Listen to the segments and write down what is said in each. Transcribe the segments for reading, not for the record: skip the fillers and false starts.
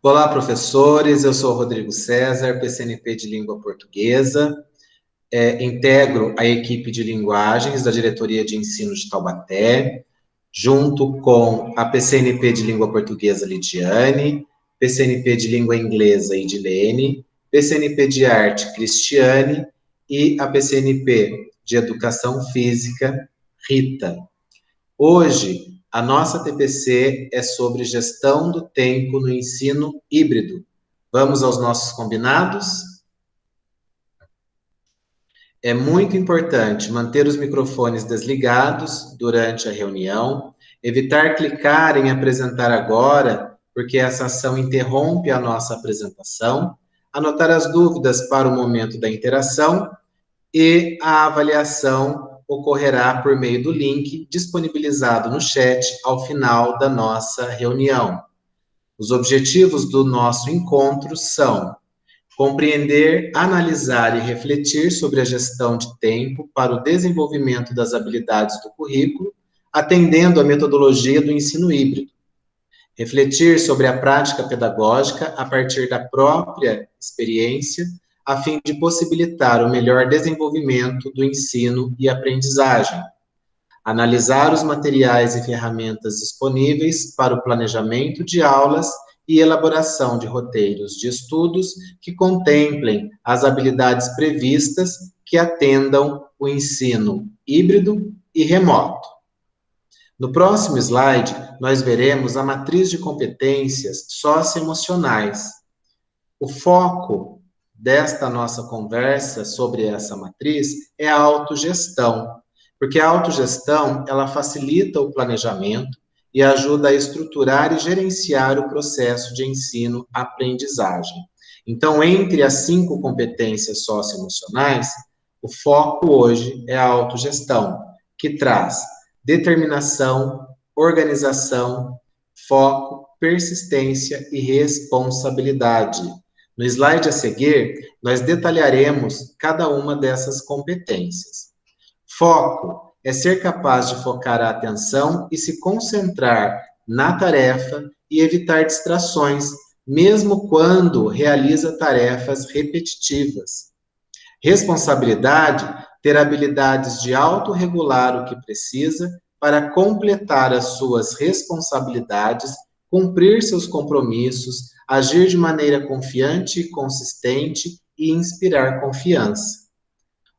Olá, professores. Eu sou Rodrigo César, PCNP de Língua Portuguesa. Integro a equipe de linguagens da Diretoria de Ensino de Taubaté, junto com a PCNP de Língua Portuguesa Lidiane, PCNP de Língua Inglesa Edilene, PCNP de Arte Cristiane e a PCNP de Educação Física Rita. Hoje, a nossa TPC é sobre gestão do tempo no ensino híbrido. Vamos aos nossos combinados? É muito importante manter os microfones desligados durante a reunião, evitar clicar em apresentar agora, porque essa ação interrompe a nossa apresentação, anotar as dúvidas para o momento da interação e a avaliação ocorrerá por meio do link disponibilizado no chat ao final da nossa reunião. Os objetivos do nosso encontro são compreender, analisar e refletir sobre a gestão de tempo para o desenvolvimento das habilidades do currículo, atendendo à metodologia do ensino híbrido. Refletir sobre a prática pedagógica a partir da própria experiência, a fim de possibilitar o melhor desenvolvimento do ensino e aprendizagem. Analisar os materiais e ferramentas disponíveis para o planejamento de aulas e elaboração de roteiros de estudos que contemplem as habilidades previstas que atendam o ensino híbrido e remoto. No próximo slide, nós veremos a matriz de competências socioemocionais. O foco desta nossa conversa sobre essa matriz é a autogestão, porque a autogestão, ela facilita o planejamento e ajuda a estruturar e gerenciar o processo de ensino-aprendizagem. Então, entre as 5 competências socioemocionais, o foco hoje é a autogestão, que traz determinação, organização, foco, persistência e responsabilidade. No slide a seguir, nós detalharemos cada uma dessas competências. Foco é ser capaz de focar a atenção e se concentrar na tarefa e evitar distrações, mesmo quando realiza tarefas repetitivas. Responsabilidade, ter habilidades de autorregular o que precisa para completar as suas responsabilidades, cumprir seus compromissos, agir de maneira confiante e consistente e inspirar confiança.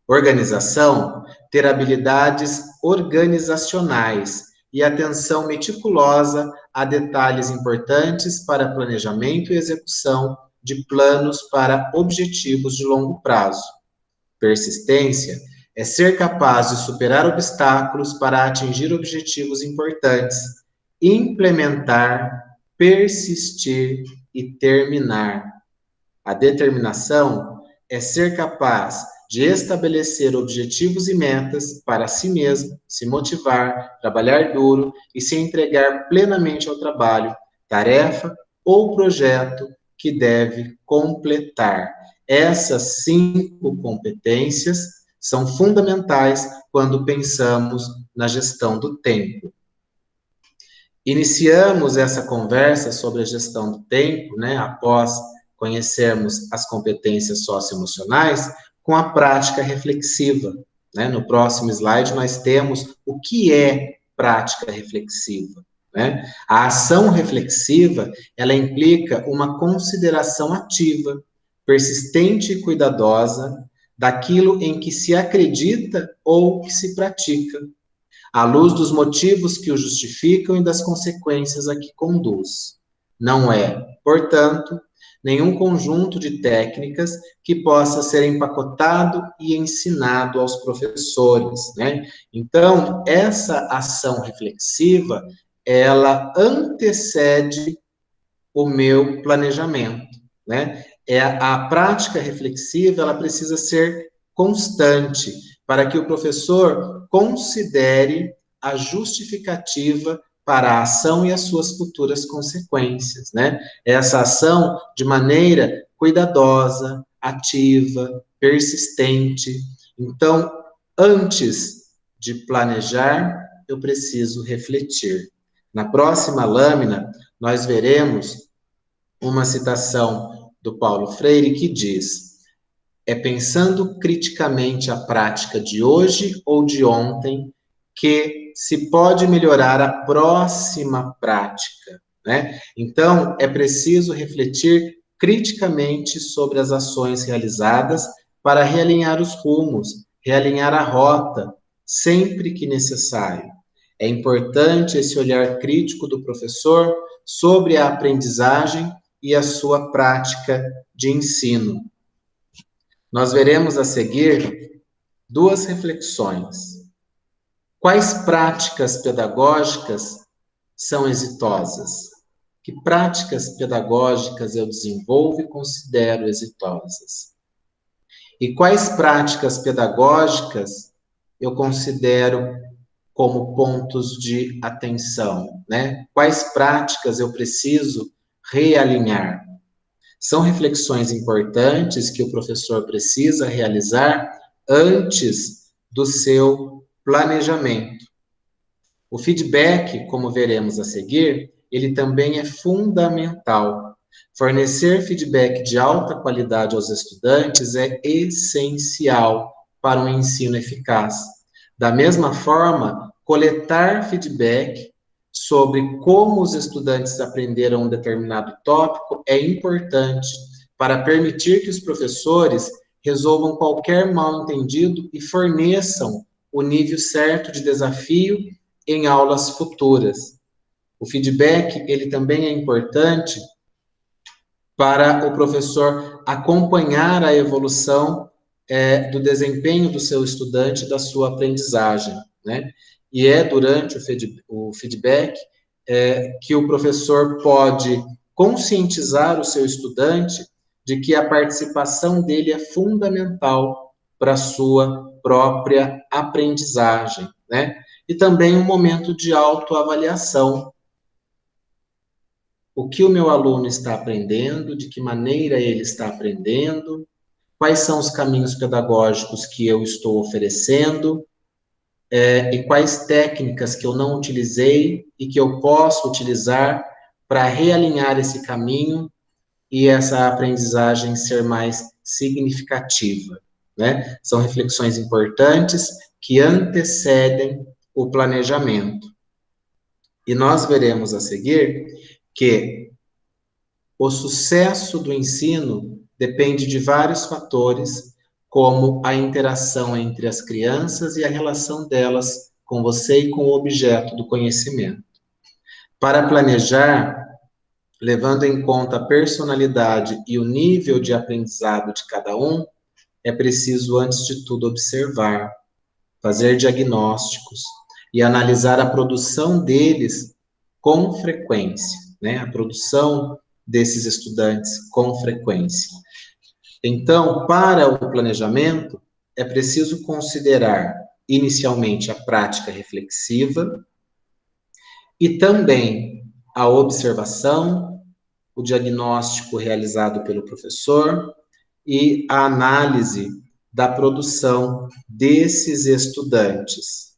Organização, ter habilidades organizacionais e atenção meticulosa a detalhes importantes para planejamento e execução de planos para objetivos de longo prazo. Persistência é ser capaz de superar obstáculos para atingir objetivos importantes, implementar, persistir e terminar. A determinação é ser capaz de estabelecer objetivos e metas para si mesmo, se motivar, trabalhar duro e se entregar plenamente ao trabalho, tarefa ou projeto que deve completar. Essas 5 competências são fundamentais quando pensamos na gestão do tempo. Iniciamos essa conversa sobre a gestão do tempo, após conhecermos as competências socioemocionais, com a prática reflexiva. No próximo slide, nós temos o que é prática reflexiva. A ação reflexiva, ela implica uma consideração ativa, persistente e cuidadosa daquilo em que se acredita ou que se pratica, à luz dos motivos que o justificam e das consequências a que conduz. Não é, portanto, nenhum conjunto de técnicas que possa ser empacotado e ensinado aos professores, Então, essa ação reflexiva, ela antecede o meu planejamento, A prática reflexiva, ela precisa ser constante, para que o professor considere a justificativa para a ação e as suas futuras consequências, Essa ação de maneira cuidadosa, ativa, persistente. Então, antes de planejar, eu preciso refletir. Na próxima lâmina, nós veremos uma citação do Paulo Freire que diz: é pensando criticamente a prática de hoje ou de ontem que se pode melhorar a próxima prática, né? Então, é preciso refletir criticamente sobre as ações realizadas para realinhar os rumos, realinhar a rota, sempre que necessário. É importante esse olhar crítico do professor sobre a aprendizagem e a sua prática de ensino. Nós veremos a seguir duas reflexões. Quais práticas pedagógicas são exitosas? Que práticas pedagógicas eu desenvolvo e considero exitosas? E quais práticas pedagógicas eu considero como pontos de atenção, né? Quais práticas eu preciso realinhar? São reflexões importantes que o professor precisa realizar antes do seu planejamento. O feedback, como veremos a seguir, ele também é fundamental. Fornecer feedback de alta qualidade aos estudantes é essencial para um ensino eficaz. Da mesma forma, coletar feedback sobre como os estudantes aprenderam um determinado tópico é importante para permitir que os professores resolvam qualquer mal-entendido e forneçam o nível certo de desafio em aulas futuras. O feedback, ele também é importante para o professor acompanhar a evolução do desempenho do seu estudante, da sua aprendizagem, né? E é durante o feedback que o professor pode conscientizar o seu estudante de que a participação dele é fundamental para a sua própria aprendizagem, né? E também um momento de autoavaliação. O que o meu aluno está aprendendo, de que maneira ele está aprendendo, quais são os caminhos pedagógicos que eu estou oferecendo, e quais técnicas que eu não utilizei e que eu posso utilizar para realinhar esse caminho e essa aprendizagem ser mais significativa, né? São reflexões importantes que antecedem o planejamento. E nós veremos a seguir que o sucesso do ensino depende de vários fatores, como a interação entre as crianças e a relação delas com você e com o objeto do conhecimento. Para planejar, levando em conta a personalidade e o nível de aprendizado de cada um, é preciso, antes de tudo, observar, fazer diagnósticos e analisar a produção deles com frequência, né? A produção desses estudantes com frequência. Então, para o planejamento, é preciso considerar inicialmente a prática reflexiva e também a observação, o diagnóstico realizado pelo professor e a análise da produção desses estudantes.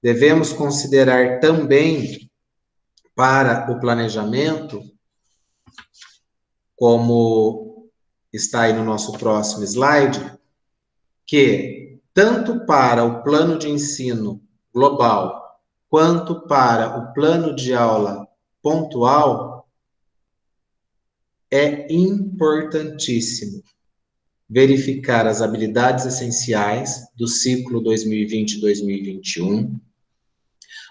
Devemos considerar também, para o planejamento, como está aí no nosso próximo slide, que tanto para o plano de ensino global quanto para o plano de aula pontual, é importantíssimo verificar as habilidades essenciais do ciclo 2020-2021,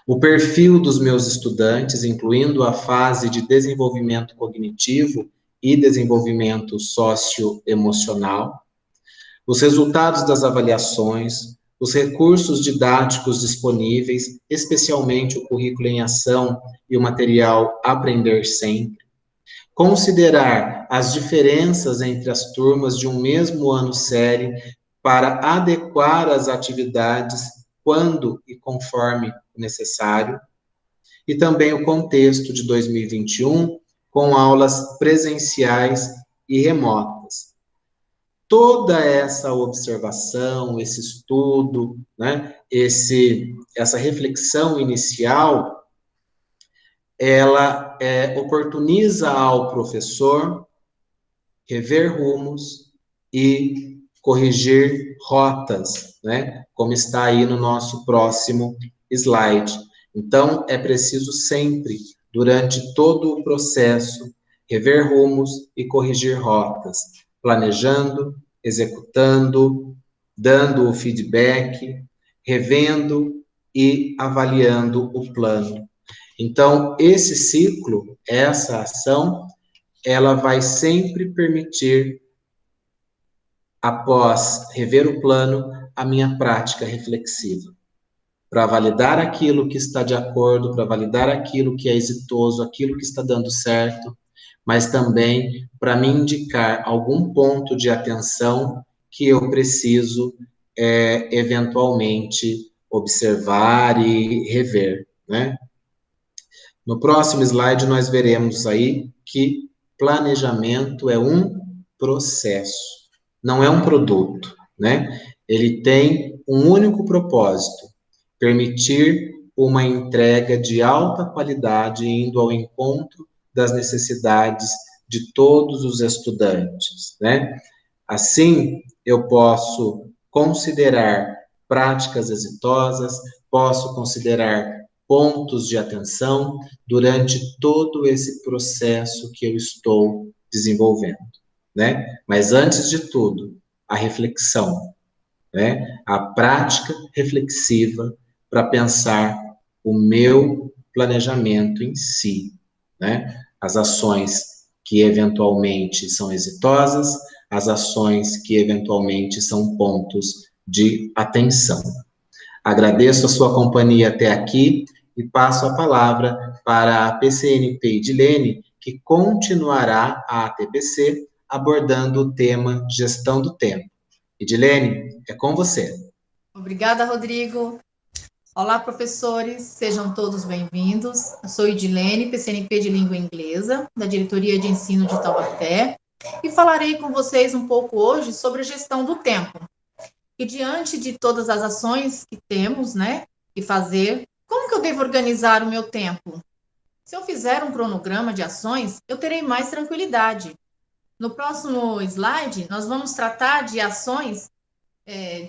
o perfil dos meus estudantes, incluindo a fase de desenvolvimento cognitivo e desenvolvimento socioemocional, os resultados das avaliações, os recursos didáticos disponíveis, especialmente o currículo em ação e o material Aprender Sempre, considerar as diferenças entre as turmas de um mesmo ano série para adequar as atividades quando e conforme necessário, e também o contexto de 2021 com aulas presenciais e remotas. Toda essa observação, esse estudo, né, essa reflexão inicial, ela oportuniza ao professor rever rumos e corrigir rotas, né? Como está aí no nosso próximo slide. Então, é preciso sempre, durante todo o processo, rever rumos e corrigir rotas, planejando, executando, dando o feedback, revendo e avaliando o plano. Então, esse ciclo, essa ação, ela vai sempre permitir, após rever o plano, a minha prática reflexiva, para validar aquilo que está de acordo, para validar aquilo que é exitoso, aquilo que está dando certo, mas também para me indicar algum ponto de atenção que eu preciso eventualmente observar e rever, né? No próximo slide nós veremos aí que planejamento é um processo, não é um produto, né? Ele tem um único propósito: permitir uma entrega de alta qualidade, indo ao encontro das necessidades de todos os estudantes, né? Assim, eu posso considerar práticas exitosas, posso considerar pontos de atenção durante todo esse processo que eu estou desenvolvendo, né? Mas antes de tudo, a reflexão, né? A prática reflexiva para pensar o meu planejamento em si, né? As ações que eventualmente são exitosas, as ações que eventualmente são pontos de atenção. Agradeço a sua companhia até aqui e passo a palavra para a PCNP Edilene, que continuará a ATPC abordando o tema gestão do tempo. Edilene, é com você. Obrigada, Rodrigo. Olá, professores, sejam todos bem-vindos. Eu sou Edilene, PCNP de Língua Inglesa, da Diretoria de Ensino de Taubaté, e falarei com vocês um pouco hoje sobre a gestão do tempo. E diante de todas as ações que temos, né, que fazer, como que eu devo organizar o meu tempo? Se eu fizer um cronograma de ações, eu terei mais tranquilidade. No próximo slide, nós vamos tratar de ações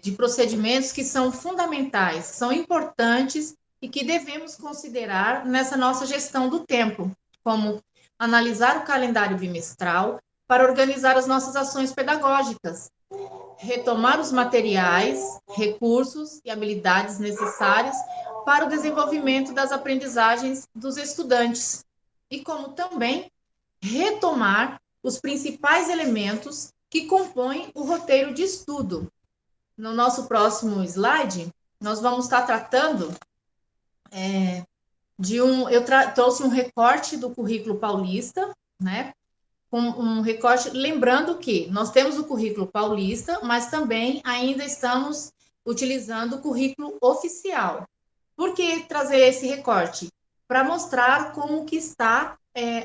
de procedimentos que são fundamentais, são importantes e que devemos considerar nessa nossa gestão do tempo, como analisar o calendário bimestral para organizar as nossas ações pedagógicas, retomar os materiais, recursos e habilidades necessárias para o desenvolvimento das aprendizagens dos estudantes, e como também retomar os principais elementos que compõem o roteiro de estudo. No nosso próximo slide, nós vamos estar tratando trouxe um recorte do currículo paulista, né? Um recorte, lembrando que nós temos o currículo paulista, mas também ainda estamos utilizando o currículo oficial. Por que trazer esse recorte? Para mostrar como que está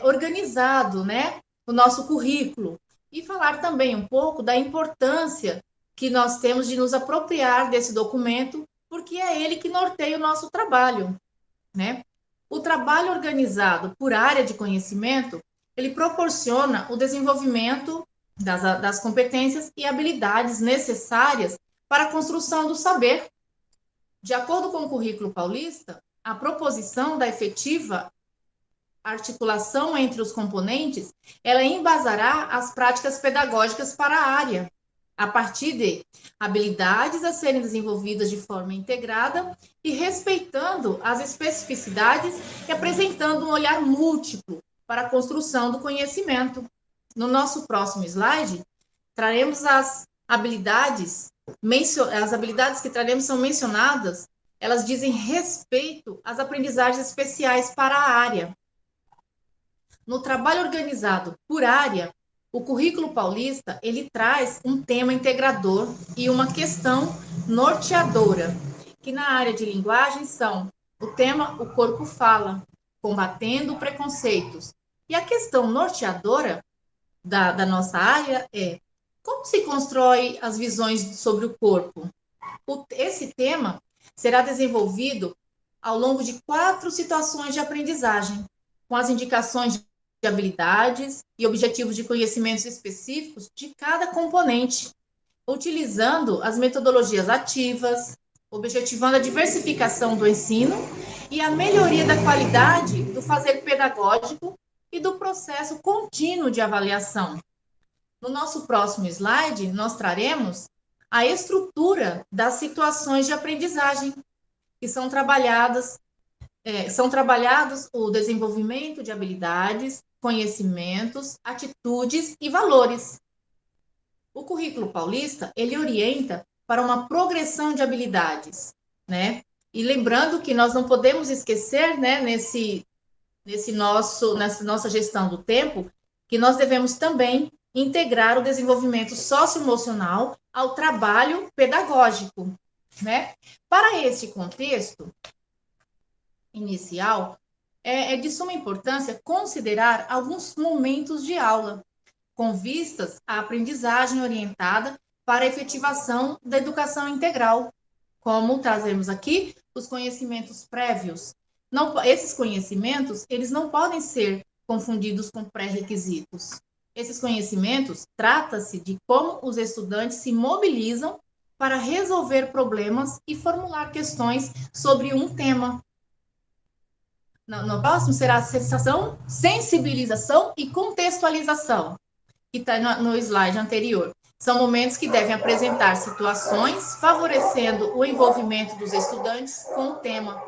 organizado, né, o nosso currículo, e falar também um pouco da importância que nós temos de nos apropriar desse documento, porque é ele que norteia o nosso trabalho, né? O trabalho organizado por área de conhecimento, ele proporciona o desenvolvimento das competências e habilidades necessárias para a construção do saber. De acordo com o currículo paulista, a proposição da efetiva articulação entre os componentes, ela embasará as práticas pedagógicas para a área, a partir de habilidades a serem desenvolvidas de forma integrada e respeitando as especificidades e apresentando um olhar múltiplo para a construção do conhecimento. No nosso próximo slide, traremos as habilidades que traremos são mencionadas, elas dizem respeito às aprendizagens especiais para a área. No trabalho organizado por área, o currículo paulista, ele traz um tema integrador e uma questão norteadora, que na área de linguagem são o tema O Corpo Fala, combatendo preconceitos. E a questão norteadora da nossa área é como se constrói as visões sobre o corpo. Esse tema será desenvolvido ao longo de 4 situações de aprendizagem, com as indicações de habilidades e objetivos de conhecimentos específicos de cada componente, utilizando as metodologias ativas, objetivando a diversificação do ensino e a melhoria da qualidade do fazer pedagógico e do processo contínuo de avaliação. No nosso próximo slide, nós traremos a estrutura das situações de aprendizagem, que são trabalhados o desenvolvimento de habilidades, conhecimentos, atitudes e valores. O currículo paulista, ele orienta para uma progressão de habilidades, né? E lembrando que nós não podemos esquecer, né, nessa nossa gestão do tempo, que nós devemos também integrar o desenvolvimento socioemocional ao trabalho pedagógico, né? Para esse contexto inicial, é de suma importância considerar alguns momentos de aula, com vistas à aprendizagem orientada para a efetivação da educação integral, como trazemos aqui os conhecimentos prévios. Esses conhecimentos, eles não podem ser confundidos com pré-requisitos. Esses conhecimentos, trata-se de como os estudantes se mobilizam para resolver problemas e formular questões sobre um tema. No próximo será a sensibilização e contextualização, que está no slide anterior. São momentos que devem apresentar situações favorecendo o envolvimento dos estudantes com o tema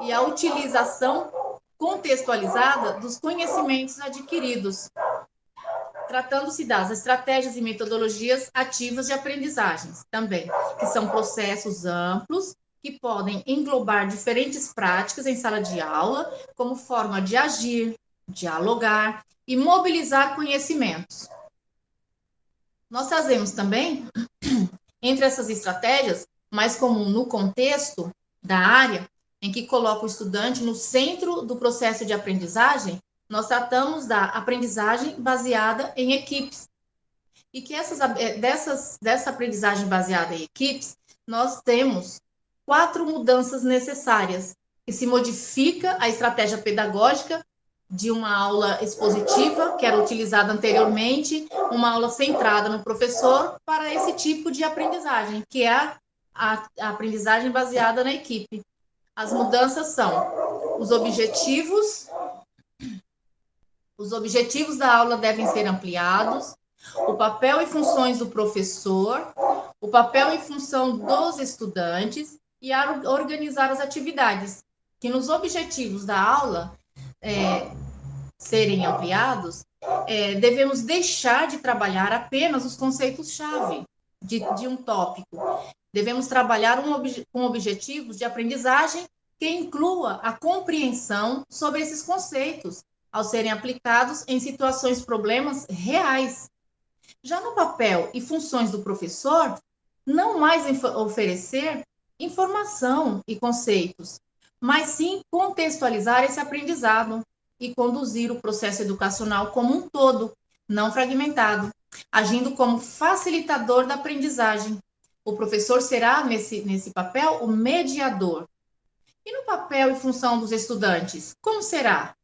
e a utilização contextualizada dos conhecimentos adquiridos, tratando-se das estratégias e metodologias ativas de aprendizagens também, que são processos amplos que podem englobar diferentes práticas em sala de aula, como forma de agir, dialogar e mobilizar conhecimentos. Nós trazemos também, entre essas estratégias, mais comum no contexto da área, em que coloca o estudante no centro do processo de aprendizagem, nós tratamos da aprendizagem baseada em equipes. E que dessa aprendizagem baseada em equipes, nós temos 4 mudanças necessárias, que se modifica a estratégia pedagógica de uma aula expositiva, que era utilizada anteriormente, uma aula centrada no professor, para esse tipo de aprendizagem, que é a aprendizagem baseada na equipe. As mudanças são os objetivos da aula devem ser ampliados, o papel e funções do professor, o papel e função dos estudantes e a organizar as atividades, que nos objetivos da aula serem ampliados, devemos deixar de trabalhar apenas os conceitos-chave de um tópico. Devemos trabalhar com objetivos de aprendizagem que inclua a compreensão sobre esses conceitos, ao serem aplicados em situações, problemas reais. Já no papel e funções do professor, não mais oferecer informação e conceitos, mas sim contextualizar esse aprendizado e conduzir o processo educacional como um todo, não fragmentado, agindo como facilitador da aprendizagem. O professor será, nesse papel, o mediador. E no papel e função dos estudantes, como será?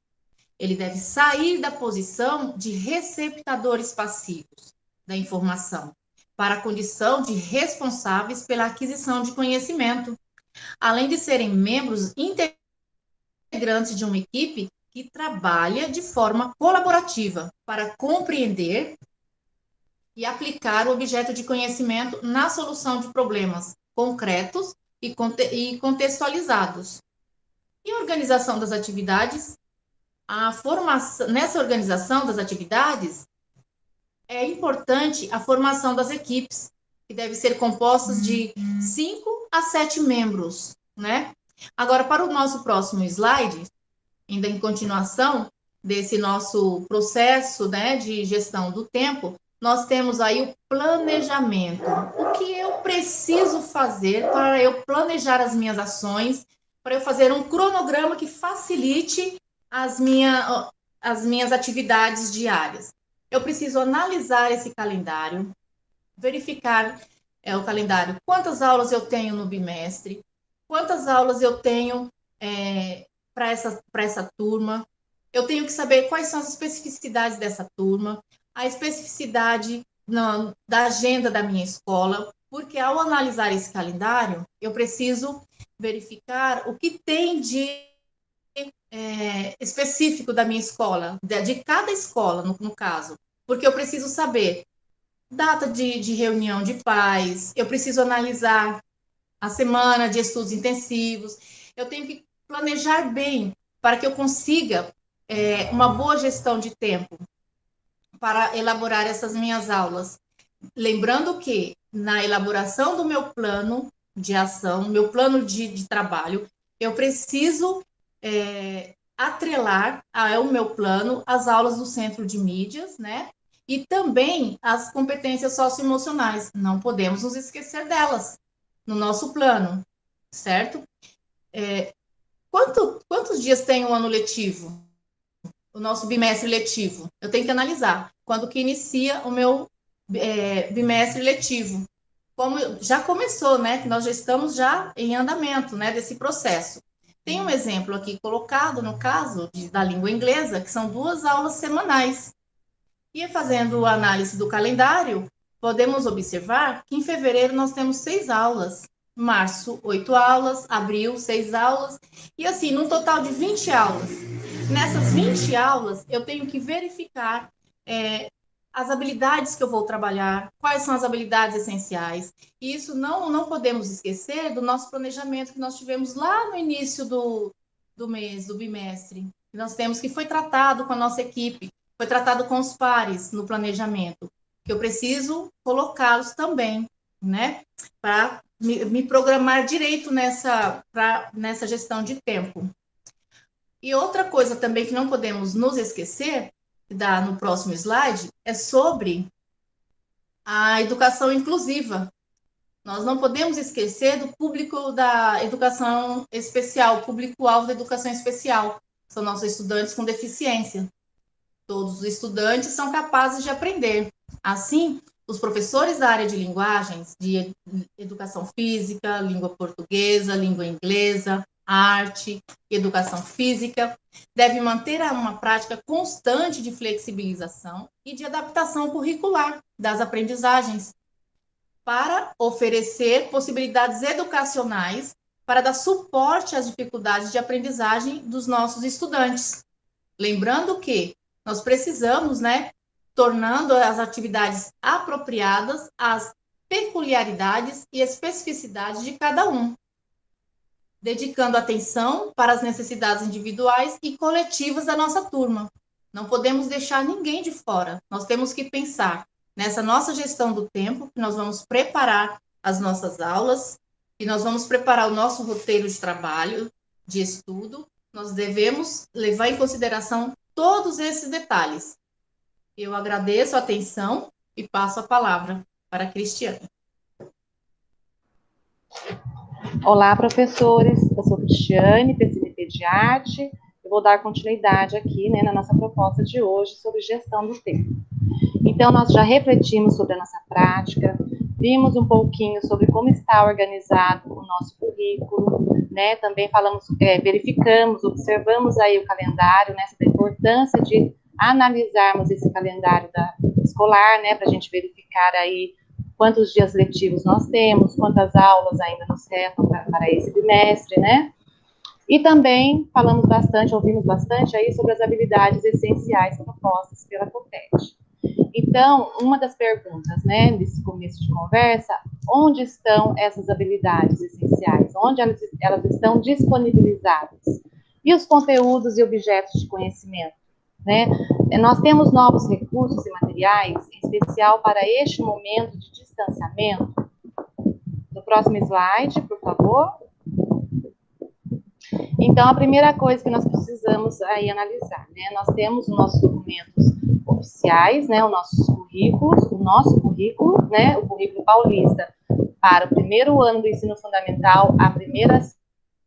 Ele deve sair da posição de receptadores passivos da informação para a condição de responsáveis pela aquisição de conhecimento, além de serem membros integrantes de uma equipe que trabalha de forma colaborativa para compreender e aplicar o objeto de conhecimento na solução de problemas concretos e contextualizados. E a organização das atividades? Nessa organização das atividades, é importante a formação das equipes, que devem ser compostas de 5 a 7 membros, né? Agora, para o nosso próximo slide, ainda em continuação desse nosso processo, né, de gestão do tempo, nós temos aí o planejamento. O que eu preciso fazer para eu planejar as minhas ações, para eu fazer um cronograma que facilite as minhas atividades diárias? Eu preciso analisar esse calendário, verificar o calendário, quantas aulas eu tenho no bimestre, quantas aulas eu tenho para essa turma, eu tenho que saber quais são as especificidades dessa turma, a especificidade da agenda da minha escola, porque ao analisar esse calendário, eu preciso verificar o que tem de específico da minha escola, de cada escola, no caso, porque eu preciso saber data de reunião de pais, eu preciso analisar a semana de estudos intensivos, eu tenho que planejar bem para que eu consiga uma boa gestão de tempo para elaborar essas minhas aulas. Lembrando que na elaboração do meu plano de ação, meu plano de trabalho, eu preciso atrelar ao meu plano as aulas do centro de mídias, né? E também as competências socioemocionais. Não podemos nos esquecer delas no nosso plano, certo? Quantos dias tem o ano letivo? O nosso bimestre letivo? Eu tenho que analisar quando que inicia o meu bimestre letivo. Como já começou, né? Que nós já estamos já em andamento, né? Desse processo. Tem um exemplo aqui colocado, no caso da língua inglesa, que são 2 aulas semanais. E fazendo a análise do calendário, podemos observar que em fevereiro nós temos 6 aulas, março, 8 aulas, abril, 6 aulas, e assim, num total de 20 aulas. Nessas 20 aulas, eu tenho que verificar as habilidades que eu vou trabalhar, quais são as habilidades essenciais. E isso não podemos esquecer do nosso planejamento que nós tivemos lá no início do mês, do bimestre. Nós temos que foi tratado com a nossa equipe, foi tratado com os pares no planejamento, que eu preciso colocá-los também, né? Para me programar direito nessa gestão de tempo. E outra coisa também que não podemos nos esquecer, no próximo slide, é sobre a educação inclusiva. Nós não podemos esquecer do público da educação especial, público-alvo da educação especial. São nossos estudantes com deficiência. Todos os estudantes são capazes de aprender. Assim, os professores da área de linguagens, de educação física, língua portuguesa, língua inglesa, arte, educação física, devem manter uma prática constante de flexibilização e de adaptação curricular das aprendizagens, para oferecer possibilidades educacionais para dar suporte às dificuldades de aprendizagem dos nossos estudantes. Lembrando que nós precisamos, né, tornando as atividades apropriadas às peculiaridades e especificidades de cada um, dedicando atenção para as necessidades individuais e coletivas da nossa turma. Não podemos deixar ninguém de fora. Nós temos que pensar nessa nossa gestão do tempo, que nós vamos preparar as nossas aulas, que nós vamos preparar o nosso roteiro de trabalho, de estudo. Nós devemos levar em consideração todos esses detalhes. Eu agradeço a atenção e passo a palavra para a Cristiane. Olá, professores. Eu sou Cristiane, PCNP de Arte. Eu vou dar continuidade aqui, né, na nossa proposta de hoje sobre gestão do tempo. Então, nós já refletimos sobre a nossa prática, vimos um pouquinho sobre como está organizado o nosso currículo, né? Também falamos, verificamos, observamos aí o calendário, né? Sobre a importância de analisarmos esse calendário escolar, né? Para a gente verificar aí quantos dias letivos nós temos, quantas aulas ainda nos restam para esse bimestre, né? E também falamos bastante, ouvimos bastante aí sobre as habilidades essenciais propostas pela COPET. Então, uma das perguntas, né, nesse começo de conversa, onde estão essas habilidades essenciais? Onde elas estão disponibilizadas? E os conteúdos e objetos de conhecimento, né? Nós temos novos recursos e materiais, em especial para este momento de distanciamento. No próximo slide, por favor. Então, a primeira coisa que nós precisamos aí analisar, né? Nós temos os nossos documentos oficiais, né? Os nossos currículos, o nosso currículo, né? O currículo paulista para o primeiro ano do ensino fundamental, a primeira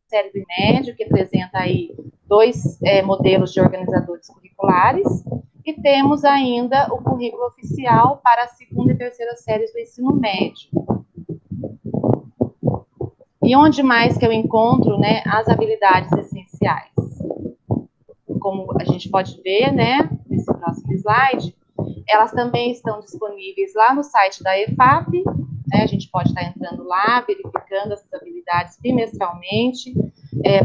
série do médio, que apresenta aí 2 modelos de organizadores curriculares, e temos ainda o currículo oficial para a segunda e terceira séries do ensino médio. E onde mais que eu encontro, né, as habilidades essenciais? como a gente pode ver, né, nesse próximo slide, elas também estão disponíveis lá no site da EFAP, né, a gente pode estar entrando lá, verificando essas habilidades bimestralmente,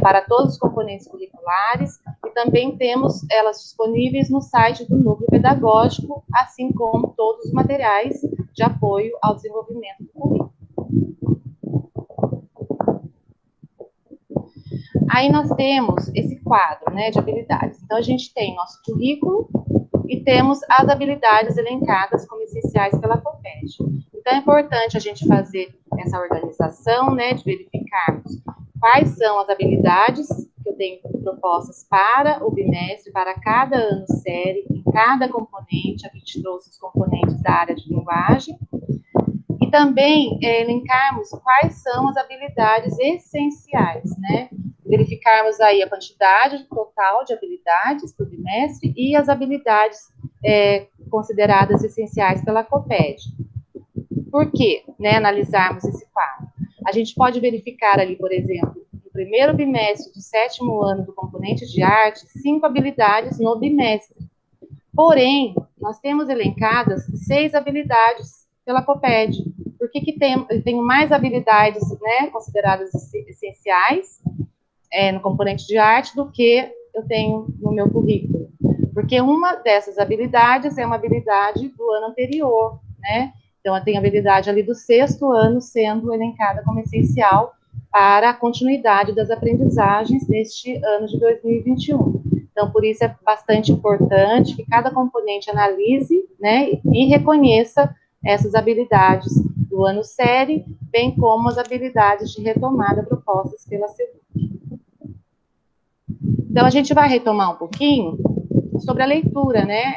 para todos os componentes curriculares, e também temos elas disponíveis no site do Núcleo Pedagógico, assim como todos os materiais de apoio ao desenvolvimento do currículo. Aí nós temos esse quadro, né, de habilidades. Então, a gente tem nosso currículo e temos as habilidades elencadas como essenciais pela COPED. Então, é importante a gente fazer essa organização, né, de verificarmos quais são as habilidades que eu tenho propostas para o bimestre, para cada ano série, em cada componente. A gente trouxe os componentes da área de linguagem. E também elencarmos quais são as habilidades essenciais, né? Verificarmos aí a quantidade total de habilidades por bimestre e as habilidades consideradas essenciais pela COPED. Por quê, né, analisarmos esse quadro? A gente pode verificar ali, por exemplo, no primeiro bimestre do 7º ano do componente de arte, 5 habilidades no bimestre. Porém, nós temos elencadas 6 habilidades pela COPED. Por que eu tenho mais habilidades, né, consideradas essenciais no componente de arte do que eu tenho no meu currículo? Porque uma dessas habilidades é uma habilidade do ano anterior, né? Então, eu tenho a habilidade ali do 6º ano sendo elencada como essencial para a continuidade das aprendizagens neste ano de 2021. Então, por isso é bastante importante que cada componente analise, né, e reconheça essas habilidades do ano série, bem como as habilidades de retomada propostas pela SEDUC. Então, a gente vai retomar um pouquinho sobre a leitura, né,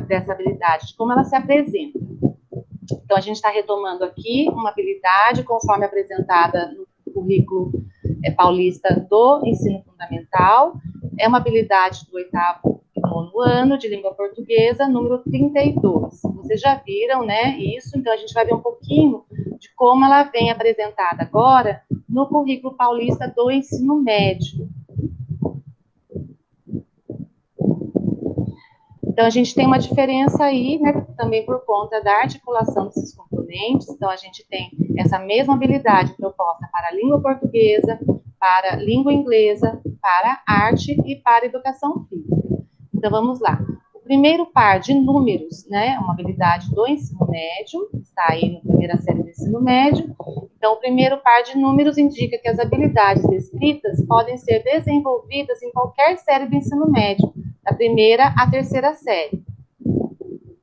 dessa habilidade, de como ela se apresenta. Então, a gente está retomando aqui uma habilidade conforme apresentada no currículo paulista do ensino fundamental. É uma habilidade do 8º e 9º ano de língua portuguesa, número 32. Vocês já viram, né, isso? Então, a gente vai ver um pouquinho de como ela vem apresentada agora no currículo paulista do ensino médio. Então, a gente tem uma diferença aí, né, também por conta da articulação desses componentes. Então, a gente tem essa mesma habilidade proposta para a língua portuguesa, para a língua inglesa, para a arte e para a educação física. Então, vamos lá. O primeiro par de números, né, uma habilidade do ensino médio, está aí na primeira série do ensino médio. Então, o primeiro par de números indica que as habilidades descritas podem ser desenvolvidas em qualquer série do ensino médio, da primeira à terceira série.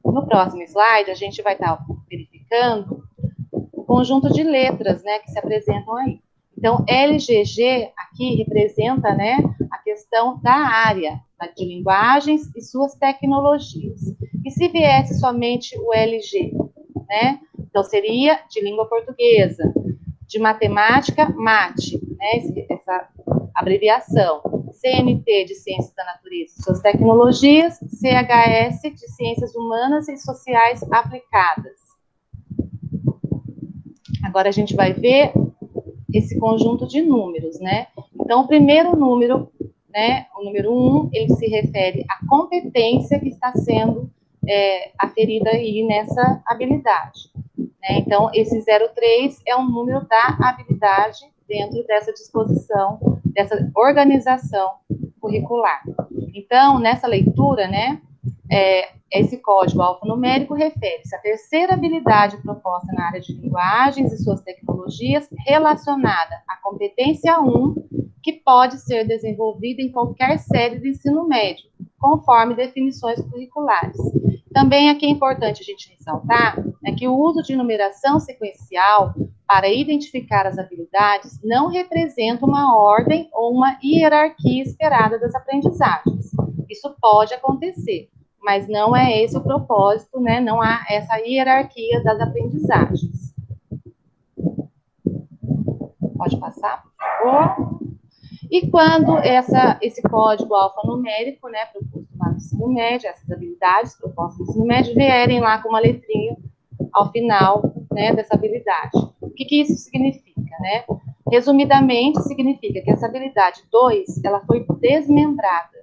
No próximo slide, a gente vai estar verificando o conjunto de letras, né, que se apresentam aí. Então, LGG aqui representa, né, a questão da área de linguagens e suas tecnologias. E se viesse somente o LG, né, então seria de língua portuguesa, de matemática, MAT, né, essa abreviação. CNT de Ciências da Natureza e suas tecnologias, CHS de Ciências Humanas e Sociais Aplicadas. Agora a gente vai ver esse conjunto de números, né? Então, o primeiro número, né, o número 1, ele se refere à competência que está sendo aferida aí nessa habilidade, né? Então, esse 03 é um número da habilidade dentro dessa disposição, dessa organização curricular. Então, nessa leitura, né, esse código alfanumérico refere-se à terceira habilidade proposta na área de linguagens e suas tecnologias relacionada à competência 1, que pode ser desenvolvida em qualquer série de ensino médio, conforme definições curriculares. Também aqui é importante a gente ressaltar que o uso de numeração sequencial para identificar as habilidades não representa uma ordem ou uma hierarquia esperada das aprendizagens. Isso pode acontecer, mas não é esse o propósito, né? Não há essa hierarquia das aprendizagens. Pode passar, por favor. E quando esse código alfanumérico, né, proposto lá no ensino médio, essas habilidades propostas no ensino médio, vierem lá com uma letrinha ao final, né, dessa habilidade. O que isso significa, né? Resumidamente, significa que essa habilidade 2, ela foi desmembrada,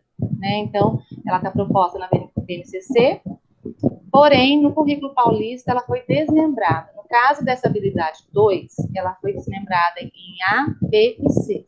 né? Então, ela está proposta na BNCC, porém, no currículo paulista, ela foi desmembrada. No caso dessa habilidade 2, ela foi desmembrada em A, B e C.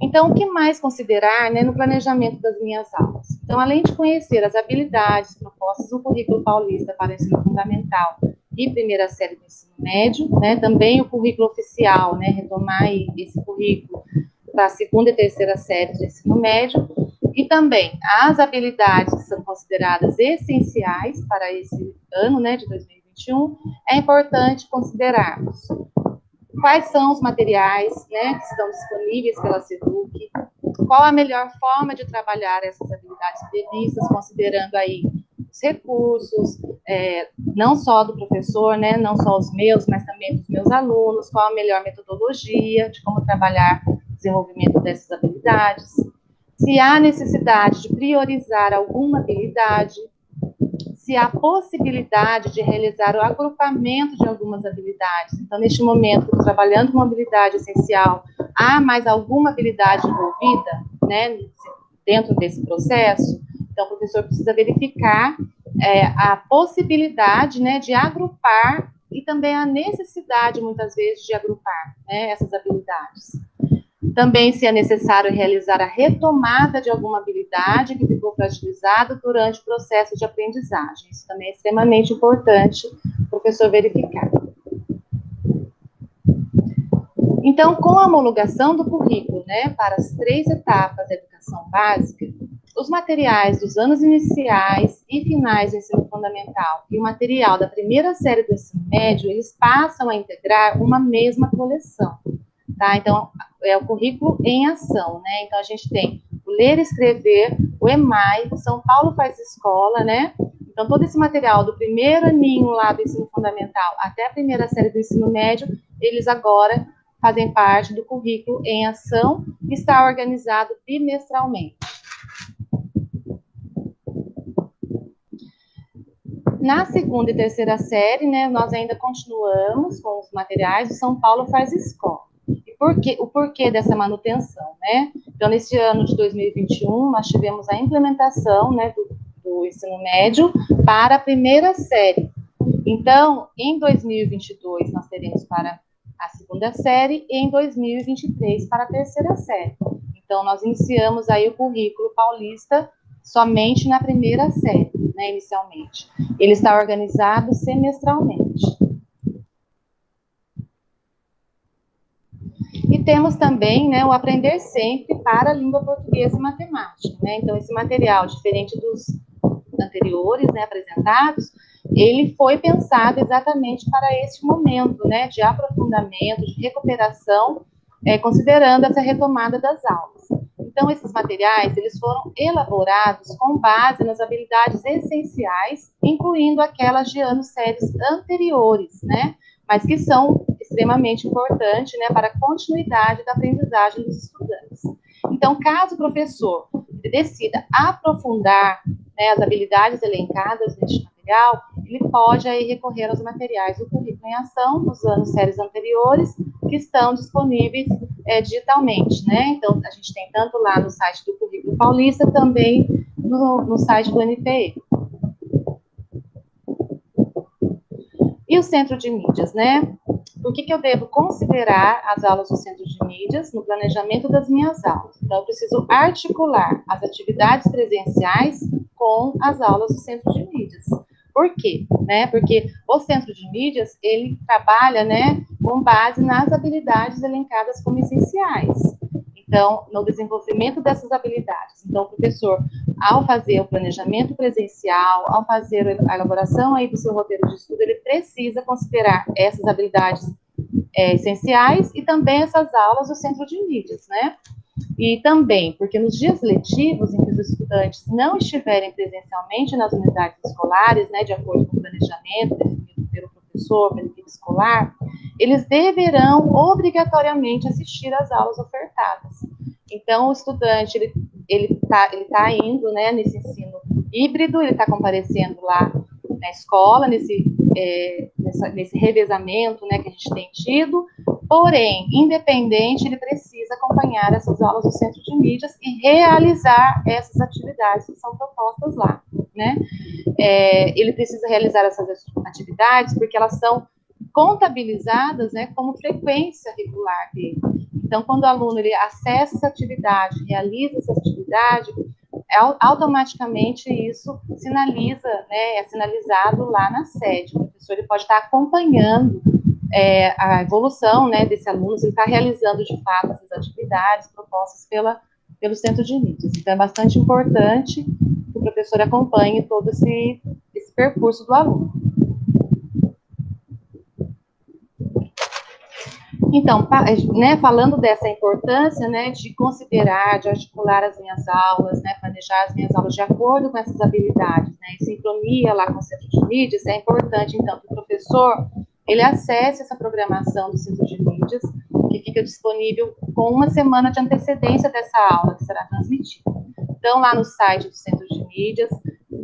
Então, o que mais considerar, né, no planejamento das minhas aulas? Então, além de conhecer as habilidades propostas no currículo paulista para o ensino fundamental e primeira série do ensino médio, né, também o currículo oficial, né, retomar esse currículo para a segunda e terceira série do ensino médio, e também as habilidades que são consideradas essenciais para esse ano, né, de 2021, é importante considerarmos quais são os materiais, né, que estão disponíveis pela SEDUC, qual a melhor forma de trabalhar essas habilidades previstas, considerando aí os recursos, não só do professor, né, não só os meus, mas também dos meus alunos, qual a melhor metodologia de como trabalhar o desenvolvimento dessas habilidades, se há necessidade de priorizar alguma habilidade, se há possibilidade de realizar o agrupamento de algumas habilidades. Então, neste momento, trabalhando uma habilidade essencial, há mais alguma habilidade envolvida, né, dentro desse processo? Então, o professor precisa verificar a possibilidade, né, de agrupar e também a necessidade, muitas vezes, de agrupar, né, essas habilidades. Também, se é necessário realizar a retomada de alguma habilidade que ficou fragilizada durante o processo de aprendizagem. Isso também é extremamente importante o professor verificar. Então, com a homologação do currículo, né, para as 3 etapas da educação básica, os materiais dos anos iniciais e finais do ensino fundamental e o material da primeira série do ensino médio, eles passam a integrar uma mesma coleção. Tá? Então, é o currículo em ação, né? Então, a gente tem o ler e escrever, o EMAI, São Paulo faz escola, né? Então, todo esse material do primeiro aninho lá do ensino fundamental até a primeira série do ensino médio, eles agora fazem parte do currículo em ação, que está organizado bimestralmente. Na segunda e terceira série, né, nós ainda continuamos com os materiais do São Paulo faz escola. O porquê dessa manutenção, né? Então, nesse ano de 2021, nós tivemos a implementação, né, do ensino médio para a primeira série. Então, em 2022, nós teremos para a segunda série e em 2023 para a terceira série. Então, nós iniciamos aí o currículo paulista somente na primeira série, né, inicialmente. Ele está organizado semestralmente. E temos também, né, o Aprender Sempre para a língua portuguesa e matemática, né? Então, esse material, diferente dos anteriores, né, apresentados, ele foi pensado exatamente para este momento, né, de aprofundamento, de recuperação, considerando essa retomada das aulas. Então, esses materiais, eles foram elaborados com base nas habilidades essenciais, incluindo aquelas de anos séries anteriores, né, mas que são extremamente importantes, né, para a continuidade da aprendizagem dos estudantes. Então, caso o professor decida aprofundar, né, as habilidades elencadas neste material, ele pode aí recorrer aos materiais do currículo em ação dos anos séries anteriores, que estão disponíveis digitalmente, né? Então, a gente tem tanto lá no site do Currículo Paulista, também no site do NPE. E o Centro de Mídias, né? Por que eu devo considerar as aulas do Centro de Mídias no planejamento das minhas aulas? Então, eu preciso articular as atividades presenciais com as aulas do Centro de Mídias. Por quê? Né? Porque o Centro de Mídias, ele trabalha, né, com base nas habilidades elencadas como essenciais. Então, no desenvolvimento dessas habilidades. Então, o professor, ao fazer o planejamento presencial, ao fazer a elaboração aí do seu roteiro de estudo, ele precisa considerar essas habilidades essenciais e também essas aulas do Centro de Mídias, né? E também, porque nos dias letivos, em que os estudantes não estiverem presencialmente nas unidades escolares, né, de acordo com o planejamento definido pelo professor, pela equipe escolar, eles deverão obrigatoriamente assistir às aulas ofertadas. Então, o estudante, ele tá indo, né, nesse ensino híbrido, ele está comparecendo lá na escola, nesse revezamento, né, que a gente tem tido, porém, independente, ele precisa precisa acompanhar essas aulas do Centro de Mídias e realizar essas atividades que são propostas lá, né? Ele precisa realizar essas atividades porque elas são contabilizadas, né, como frequência regular dele. Então, quando o aluno ele acessa essa atividade, realiza essa atividade, automaticamente isso sinaliza, né, é sinalizado lá na sede. O professor ele pode estar acompanhando a evolução, né, desse aluno, se ele está realizando de fato essas atividades propostas pelo Centro de Mídias. Então, é bastante importante que o professor acompanhe todo esse percurso do aluno. Então, né, falando dessa importância, né, de considerar, de articular as minhas aulas, né, planejar as minhas aulas de acordo com essas habilidades, né, em sincronia lá com o Centro de Mídias, é importante, então, que o professor, ele acesse essa programação do Centro de Mídias, que fica disponível com uma semana de antecedência dessa aula, que será transmitida. Então, lá no site do Centro de Mídias,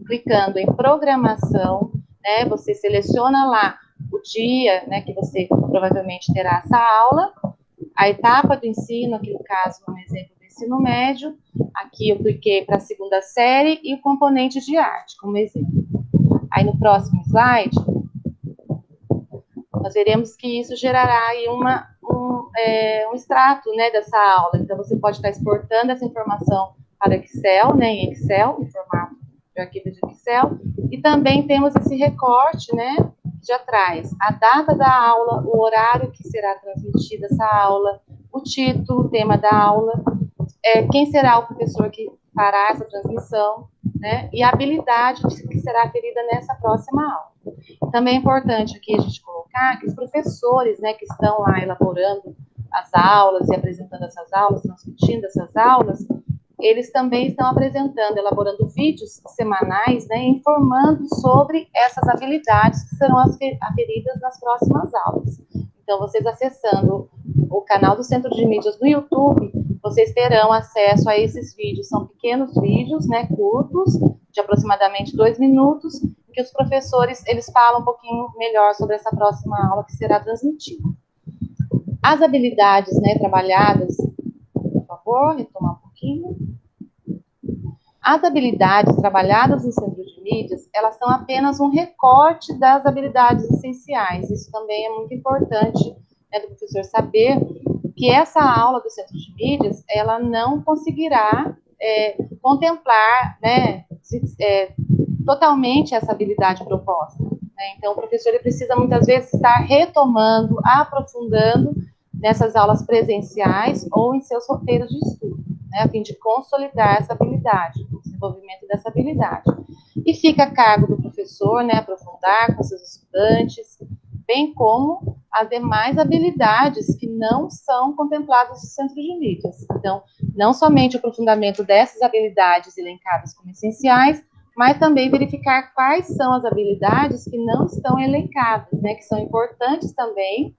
clicando em programação, né, você seleciona lá o dia, né, que você provavelmente terá essa aula, a etapa do ensino, aqui no caso, um exemplo do ensino médio, aqui eu cliquei para a segunda série e o componente de arte, como exemplo. Aí no próximo slide, nós veremos que isso gerará aí um extrato, né, dessa aula. Então, você pode estar exportando essa informação para Excel, né, em Excel, em formato de arquivo de Excel, e também temos esse recorte, né, que já traz a data da aula, o horário que será transmitida essa aula, o título, o tema da aula, quem será o professor que fará essa transmissão, né, e a habilidade que será aferida nessa próxima aula. Também é importante aqui a gente colocar que os professores, né, que estão lá elaborando as aulas e apresentando essas aulas, transmitindo essas aulas, eles também estão elaborando vídeos semanais, né, informando sobre essas habilidades que serão aferidas nas próximas aulas. Então, vocês acessando o canal do Centro de Mídias no YouTube, vocês terão acesso a esses vídeos. São pequenos vídeos, né, curtos, de aproximadamente 2 minutos, em que os professores, eles falam um pouquinho melhor sobre essa próxima aula que será transmitida. As habilidades, né, trabalhadas, por favor, retomar um pouquinho. As habilidades trabalhadas no Centro de Mídias, elas são apenas um recorte das habilidades essenciais. Isso também é muito importante, né, do professor saber que essa aula do Centro de Mídias, ela não conseguirá contemplar, né, totalmente essa habilidade proposta, né? Então, o professor ele precisa muitas vezes estar retomando, aprofundando nessas aulas presenciais ou em seus roteiros de estudo, né, a fim de consolidar essa habilidade, o desenvolvimento dessa habilidade. E fica a cargo do professor, né, aprofundar com seus estudantes, bem como as demais habilidades que não são contempladas no Centro de Mídias. Então, não somente o aprofundamento dessas habilidades elencadas como essenciais, mas também verificar quais são as habilidades que não estão elencadas, né, que são importantes também,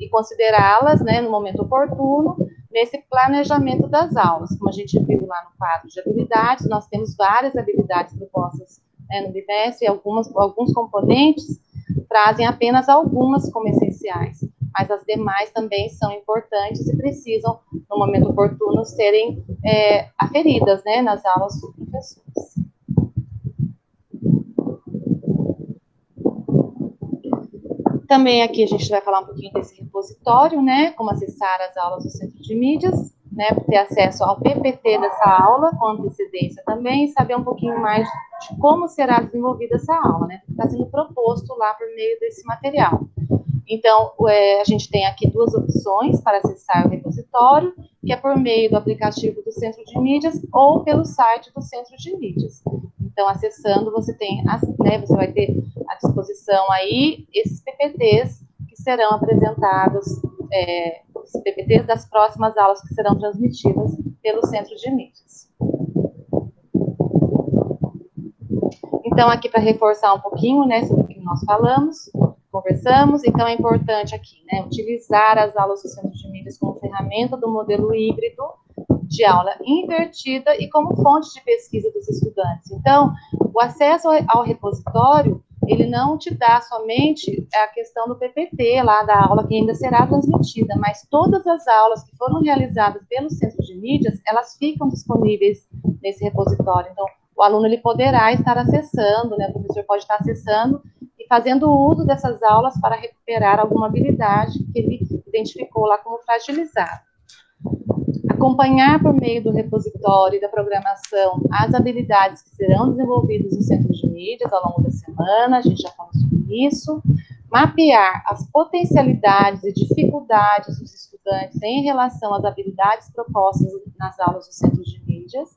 e considerá-las, né, no momento oportuno, nesse planejamento das aulas. Como a gente viu lá no quadro de habilidades, nós temos várias habilidades propostas, né, no bimestre, e alguns componentes trazem apenas algumas como essenciais, mas as demais também são importantes e precisam, no momento oportuno, serem aferidas, né, nas aulas dos professores. Também aqui a gente vai falar um pouquinho desse repositório, né, como acessar as aulas do Centro de Mídias, né, ter acesso ao PPT dessa aula, com antecedência também, e saber um pouquinho mais de como será desenvolvida essa aula, né, está sendo proposto lá por meio desse material. Então, a gente tem aqui duas opções para acessar o repositório, que é por meio do aplicativo do Centro de Mídias ou pelo site do Centro de Mídias. Então, acessando, você vai ter à disposição aí esses PPTs que serão apresentados, os PPTs das próximas aulas que serão transmitidas pelo Centro de Mídias. Então, aqui para reforçar um pouquinho, né, sobre o que nós conversamos, então é importante aqui, né, utilizar as aulas do Centro de Mídias como ferramenta do modelo híbrido de aula invertida e como fonte de pesquisa dos estudantes. Então, o acesso ao repositório ele não te dá somente a questão do PPT lá da aula que ainda será transmitida, mas todas as aulas que foram realizadas pelo Centro de Mídias, elas ficam disponíveis nesse repositório. Então, o aluno ele poderá estar acessando, né, o professor pode estar acessando e fazendo uso dessas aulas para recuperar alguma habilidade que ele identificou lá como fragilizada. Acompanhar por meio do repositório e da programação as habilidades que serão desenvolvidas no Centro de Mídias ao longo da semana, a gente já falou sobre isso. Mapear as potencialidades e dificuldades dos estudantes em relação às habilidades propostas nas aulas do Centro de Mídias.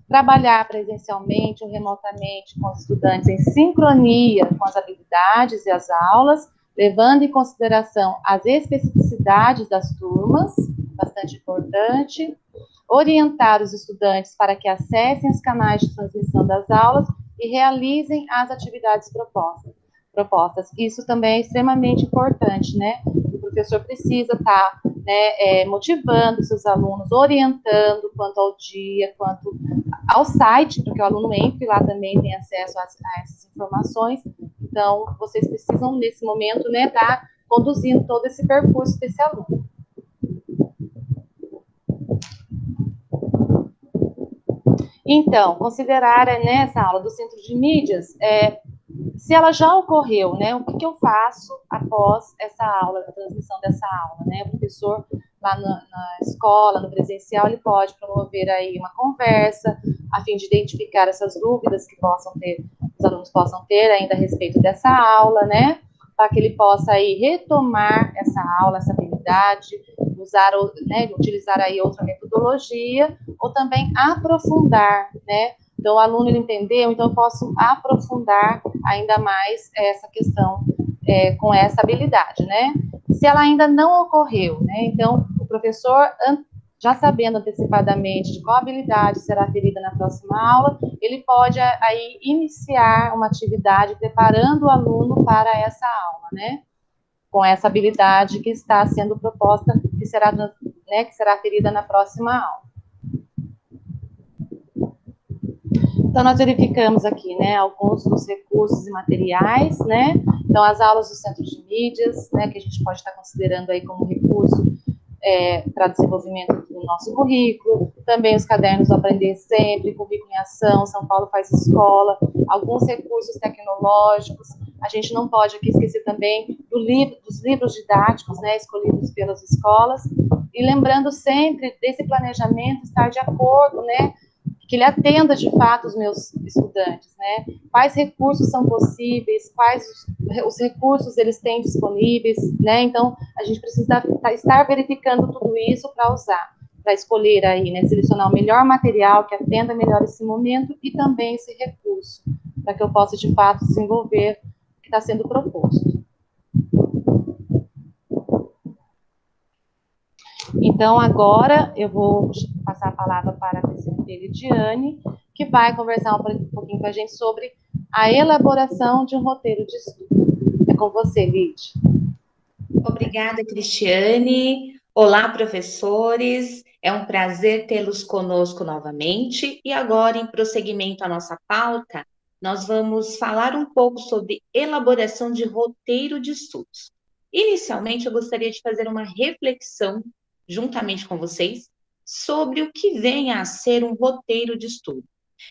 Trabalhar presencialmente ou remotamente com os estudantes em sincronia com as habilidades e as aulas, levando em consideração as especificidades das turmas, bastante importante. Orientar os estudantes para que acessem os canais de transmissão das aulas e realizem as atividades propostas. Isso também é extremamente importante, né? O professor precisa estar, né, motivando seus alunos, orientando quanto ao dia, quanto ao site, para que o aluno entre lá também, tenha acesso a essas informações. Então, vocês precisam, nesse momento, né, estar conduzindo todo esse percurso desse aluno. Então, considerar nessa aula do Centro de Mídias, se ela já ocorreu, né, o que eu faço após essa aula, a transmissão dessa aula, né? O professor lá na escola, no presencial, ele pode promover aí uma conversa, a fim de identificar essas dúvidas que os alunos possam ter ainda a respeito dessa aula, né? Para que ele possa aí retomar essa aula, essa habilidade, utilizar aí outra metodologia, ou também aprofundar, né? Então, o aluno ele entendeu, então eu posso aprofundar ainda mais essa questão com essa habilidade, né? Se ela ainda não ocorreu, né? Então, o professor, já sabendo antecipadamente de qual habilidade será aferida na próxima aula, ele pode aí iniciar uma atividade preparando o aluno para essa aula, né? Com essa habilidade que está sendo proposta, que será aferida na próxima aula. Então, nós verificamos aqui, né, alguns dos recursos e materiais, né, então, as aulas do Centro de Mídias, né, que a gente pode estar considerando aí como recurso para desenvolvimento do nosso currículo, também os cadernos do Aprender Sempre, Currículo em Ação, São Paulo Faz Escola, alguns recursos tecnológicos, a gente não pode aqui esquecer também dos livros didáticos, né, escolhidos pelas escolas, e lembrando sempre desse planejamento estar de acordo, né, que ele atenda de fato os meus estudantes, né? Quais recursos são possíveis, quais os recursos eles têm disponíveis, né? Então, a gente precisa estar verificando tudo isso para usar, para escolher aí, né? Selecionar o melhor material que atenda melhor esse momento e também esse recurso, para que eu possa de fato desenvolver o que está sendo proposto. Então, agora eu vou passar a palavra para a presidente Lidiane, que vai conversar um pouquinho com a gente sobre a elaboração de um roteiro de estudo. É com você, Lid. Obrigada, Cristiane. Olá, professores. É um prazer tê-los conosco novamente. E agora, em prosseguimento à nossa pauta, nós vamos falar um pouco sobre elaboração de roteiro de estudos. Inicialmente, eu gostaria de fazer uma reflexão juntamente com vocês, sobre o que vem a ser um roteiro de estudo.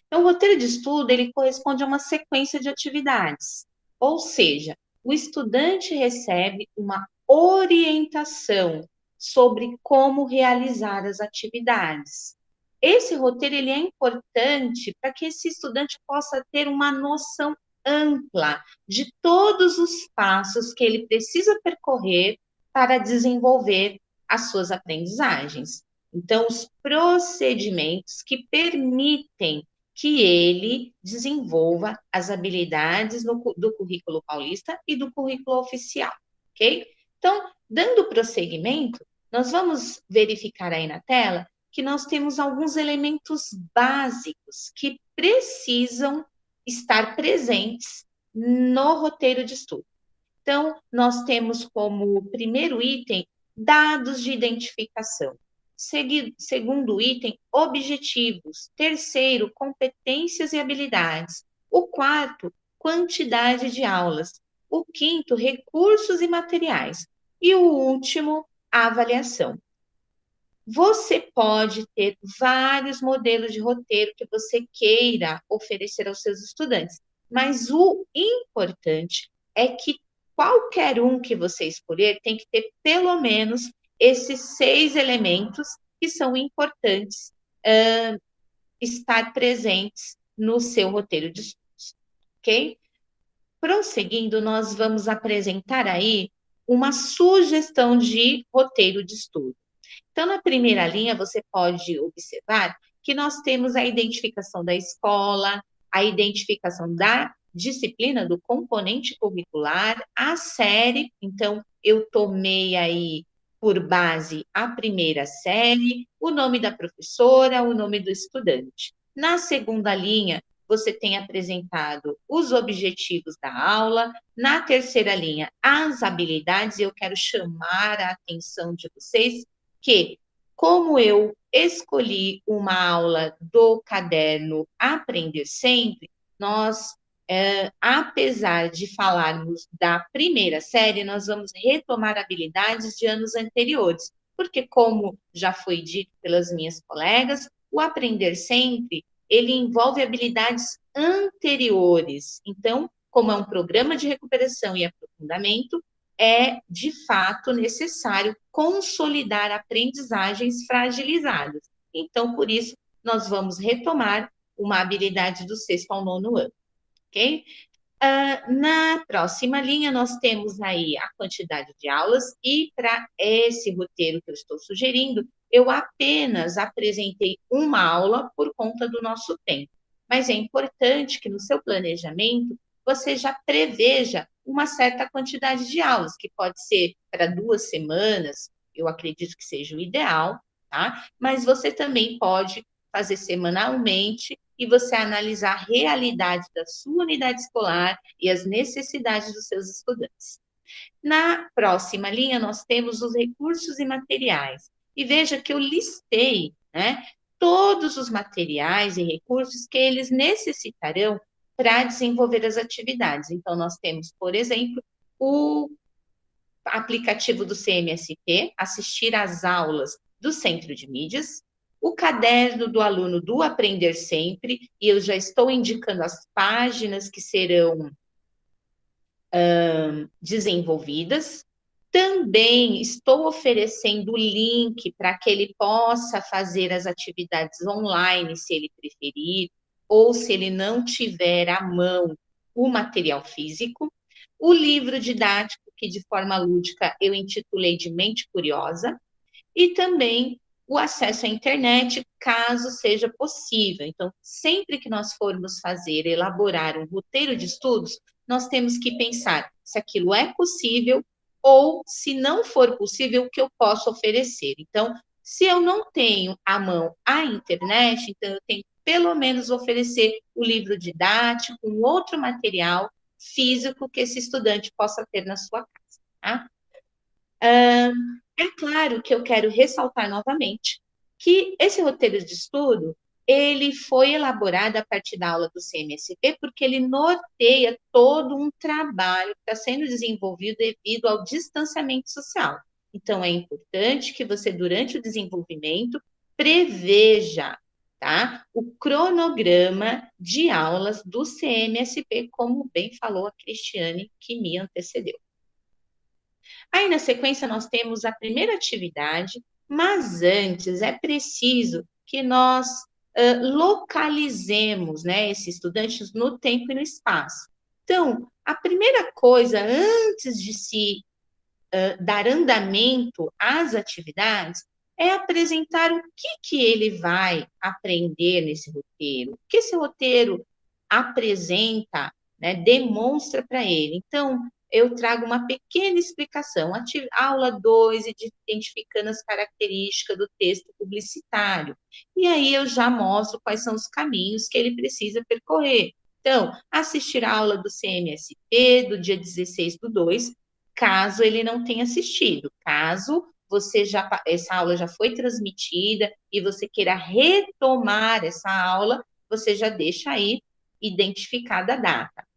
Então, o roteiro de estudo, ele corresponde a uma sequência de atividades, ou seja, o estudante recebe uma orientação sobre como realizar as atividades. Esse roteiro, ele é importante para que esse estudante possa ter uma noção ampla de todos os passos que ele precisa percorrer para desenvolver as suas aprendizagens. Então, os procedimentos que permitem que ele desenvolva as habilidades do currículo paulista e do currículo oficial, ok? Então, dando prosseguimento, nós vamos verificar aí na tela que nós temos alguns elementos básicos que precisam estar presentes no roteiro de estudo. Então, nós temos como primeiro item dados de identificação. Segundo item, objetivos. Terceiro, competências e habilidades. O quarto, quantidade de aulas. O quinto, recursos e materiais. E o último, avaliação. Você pode ter vários modelos de roteiro que você queira oferecer aos seus estudantes, mas o importante é que qualquer um que você escolher tem que ter pelo menos esses 6 elementos que são importantes estar presentes no seu roteiro de estudos, ok? Prosseguindo, nós vamos apresentar aí uma sugestão de roteiro de estudo. Então, na primeira linha, você pode observar que nós temos a identificação da escola, a identificação da disciplina, do componente curricular, a série. Então, eu tomei aí por base a primeira série, o nome da professora, o nome do estudante. Na segunda linha, você tem apresentado os objetivos da aula. Na terceira linha, as habilidades. Eu quero chamar a atenção de vocês que, como eu escolhi uma aula do caderno Aprender Sempre, nós, apesar de falarmos da primeira série, nós vamos retomar habilidades de anos anteriores, porque, como já foi dito pelas minhas colegas, o Aprender Sempre, ele envolve habilidades anteriores. Então, como é um programa de recuperação e aprofundamento, é, de fato, necessário consolidar aprendizagens fragilizadas. Então, por isso, nós vamos retomar uma habilidade do 6º ao 9º ano, ok? Na próxima linha, nós temos aí a quantidade de aulas, e para esse roteiro que eu estou sugerindo, eu apenas apresentei uma aula por conta do nosso tempo. Mas é importante que no seu planejamento você já preveja uma certa quantidade de aulas, que pode ser para 2 semanas, eu acredito que seja o ideal, tá? Mas você também pode fazer semanalmente e você analisar a realidade da sua unidade escolar e as necessidades dos seus estudantes. Na próxima linha, nós temos os recursos e materiais. E veja que eu listei, né, todos os materiais e recursos que eles necessitarão para desenvolver as atividades. Então, nós temos, por exemplo, o aplicativo do CMSP, assistir às aulas do Centro de Mídias, o caderno do aluno do Aprender Sempre, e eu já estou indicando as páginas que serão desenvolvidas. Também estou oferecendo o link para que ele possa fazer as atividades online, se ele preferir, ou se ele não tiver à mão o material físico. O livro didático, que de forma lúdica eu intitulei de Mente Curiosa, e também o acesso à internet, caso seja possível. Então, sempre que nós formos elaborar um roteiro de estudos, nós temos que pensar se aquilo é possível ou, se não for possível, o que eu posso oferecer. Então, se eu não tenho à mão a internet, então eu tenho que pelo menos oferecer o livro didático, um outro material físico que esse estudante possa ter na sua casa, tá? É claro que eu quero ressaltar novamente que esse roteiro de estudo, ele foi elaborado a partir da aula do CMSP, porque ele norteia todo um trabalho que está sendo desenvolvido devido ao distanciamento social. Então, é importante que você, durante o desenvolvimento, preveja, tá, o cronograma de aulas do CMSP, como bem falou a Cristiane, que me antecedeu. Aí, na sequência, nós temos a primeira atividade, mas antes é preciso que nós localizemos, né, esses estudantes no tempo e no espaço. Então, a primeira coisa, antes de se dar andamento às atividades, é apresentar o que ele vai aprender nesse roteiro, o que esse roteiro apresenta, né, demonstra para ele. Então, eu trago uma pequena explicação. Aula 2, identificando as características do texto publicitário. E aí eu já mostro quais são os caminhos que ele precisa percorrer. Então, assistir a aula do CMSP do dia 16/2, caso ele não tenha assistido. Caso essa aula já foi transmitida e você queira retomar essa aula, você já deixa aí identificada a data.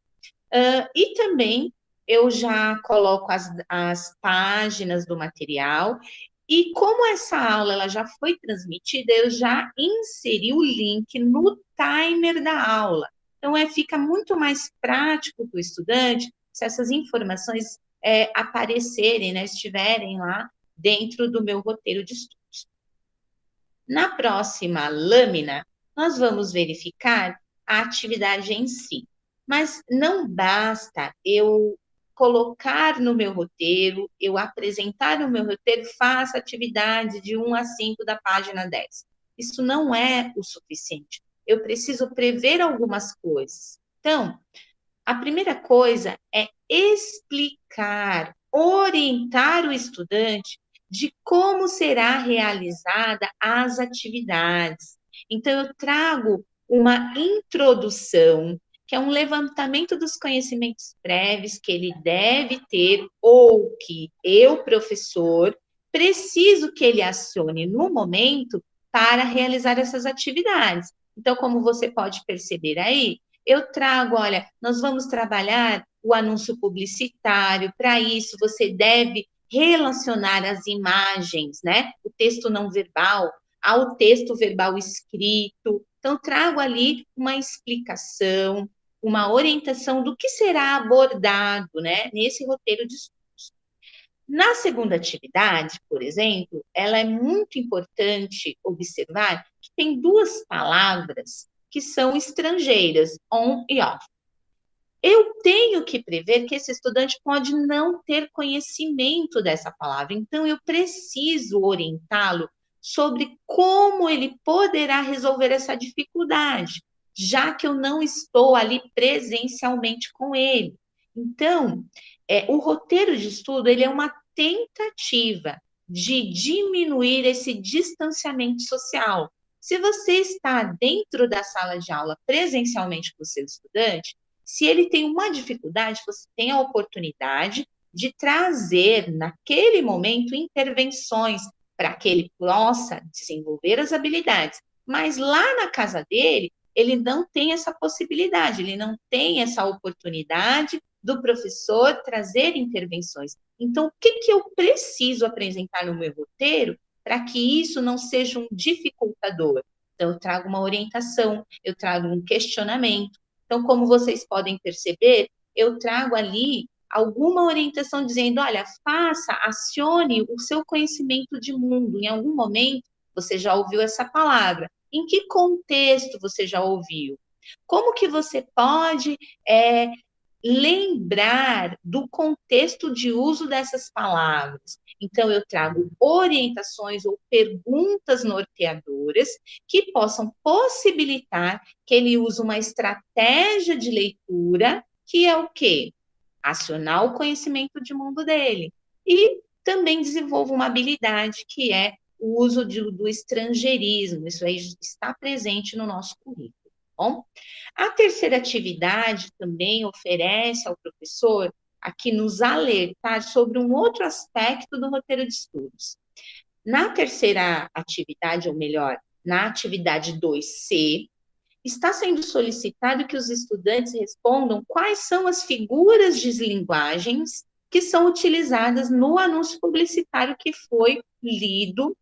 E também eu já coloco as páginas do material, e como essa aula ela já foi transmitida, eu já inseri o link no timer da aula. Então, fica muito mais prático para o estudante se essas informações aparecerem, né, estiverem lá dentro do meu roteiro de estudos. Na próxima lâmina, nós vamos verificar a atividade em si. Mas não basta eu colocar no meu roteiro, eu apresentar no meu roteiro, faça atividade de 1 a 5 da página 10. Isso não é o suficiente. Eu preciso prever algumas coisas. Então, a primeira coisa é explicar, orientar o estudante de como será realizada as atividades. Então, eu trago uma introdução, que é um levantamento dos conhecimentos prévios que ele deve ter, ou que eu, professor, preciso que ele acione no momento para realizar essas atividades. Então, como você pode perceber aí, eu trago, olha, nós vamos trabalhar o anúncio publicitário, para isso você deve relacionar as imagens, né? O texto não verbal ao texto verbal escrito. Então, trago ali uma explicação, uma orientação do que será abordado, né, nesse roteiro de estudos. Na segunda atividade, por exemplo, ela é muito importante observar que tem 2 palavras que são estrangeiras, on e off. Eu tenho que prever que esse estudante pode não ter conhecimento dessa palavra, então eu preciso orientá-lo sobre como ele poderá resolver essa dificuldade, já que eu não estou ali presencialmente com ele. Então, o roteiro de estudo ele é uma tentativa de diminuir esse distanciamento social. Se você está dentro da sala de aula presencialmente com o seu estudante, se ele tem uma dificuldade, você tem a oportunidade de trazer, naquele momento, intervenções para que ele possa desenvolver as habilidades. Mas lá na casa dele, ele não tem essa possibilidade, ele não tem essa oportunidade do professor trazer intervenções. Então, o que eu preciso apresentar no meu roteiro para que isso não seja um dificultador? Então, eu trago uma orientação, eu trago um questionamento. Então, como vocês podem perceber, eu trago ali alguma orientação dizendo, olha, acione o seu conhecimento de mundo. Em algum momento, você já ouviu essa palavra. Em que contexto você já ouviu? Como que você pode lembrar do contexto de uso dessas palavras? Então, eu trago orientações ou perguntas norteadoras que possam possibilitar que ele use uma estratégia de leitura, que é o quê? Acionar o conhecimento de mundo dele. E também desenvolva uma habilidade que é o uso do estrangeirismo. Isso aí está presente no nosso currículo. Bom, a terceira atividade também oferece ao professor aqui nos alertar sobre um outro aspecto do roteiro de estudos. Na terceira atividade, ou melhor, na atividade 2C, está sendo solicitado que os estudantes respondam quais são as figuras de linguagens que são utilizadas no anúncio publicitário que foi lido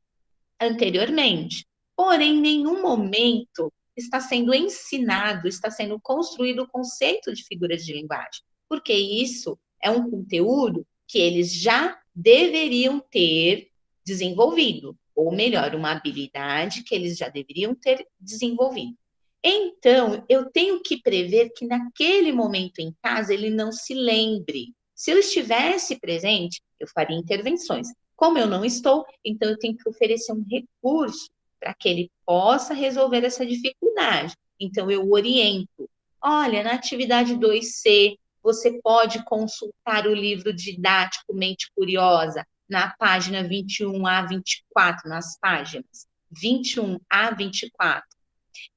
anteriormente. Porém, em nenhum momento está sendo ensinado, está sendo construído o conceito de figuras de linguagem, porque isso é um conteúdo que eles já deveriam ter desenvolvido, ou melhor, uma habilidade que eles já deveriam ter desenvolvido. Então, eu tenho que prever que naquele momento em casa ele não se lembre. Se eu estivesse presente, eu faria intervenções. Como eu não estou, então eu tenho que oferecer um recurso para que ele possa resolver essa dificuldade. Então, eu oriento. Olha, na atividade 2C, você pode consultar o livro didático Mente Curiosa, na página 21 a 24, nas páginas 21 a 24,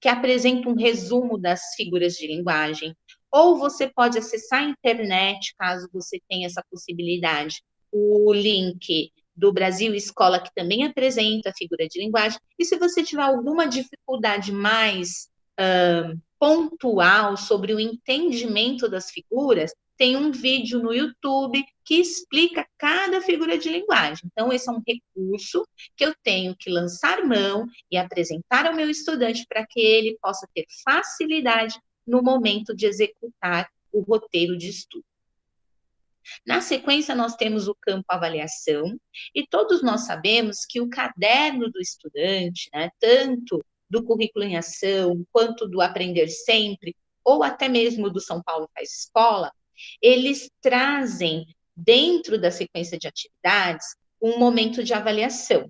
que apresenta um resumo das figuras de linguagem. Ou você pode acessar a internet, caso você tenha essa possibilidade, o link do Brasil Escola, que também apresenta a figura de linguagem. E se você tiver alguma dificuldade mais pontual sobre o entendimento das figuras, tem um vídeo no YouTube que explica cada figura de linguagem. Então, esse é um recurso que eu tenho que lançar mão e apresentar ao meu estudante para que ele possa ter facilidade no momento de executar o roteiro de estudo. Na sequência, nós temos o campo avaliação, e todos nós sabemos que o caderno do estudante, né, tanto do currículo em ação, quanto do Aprender Sempre, ou até mesmo do São Paulo Faz Escola, eles trazem, dentro da sequência de atividades, um momento de avaliação.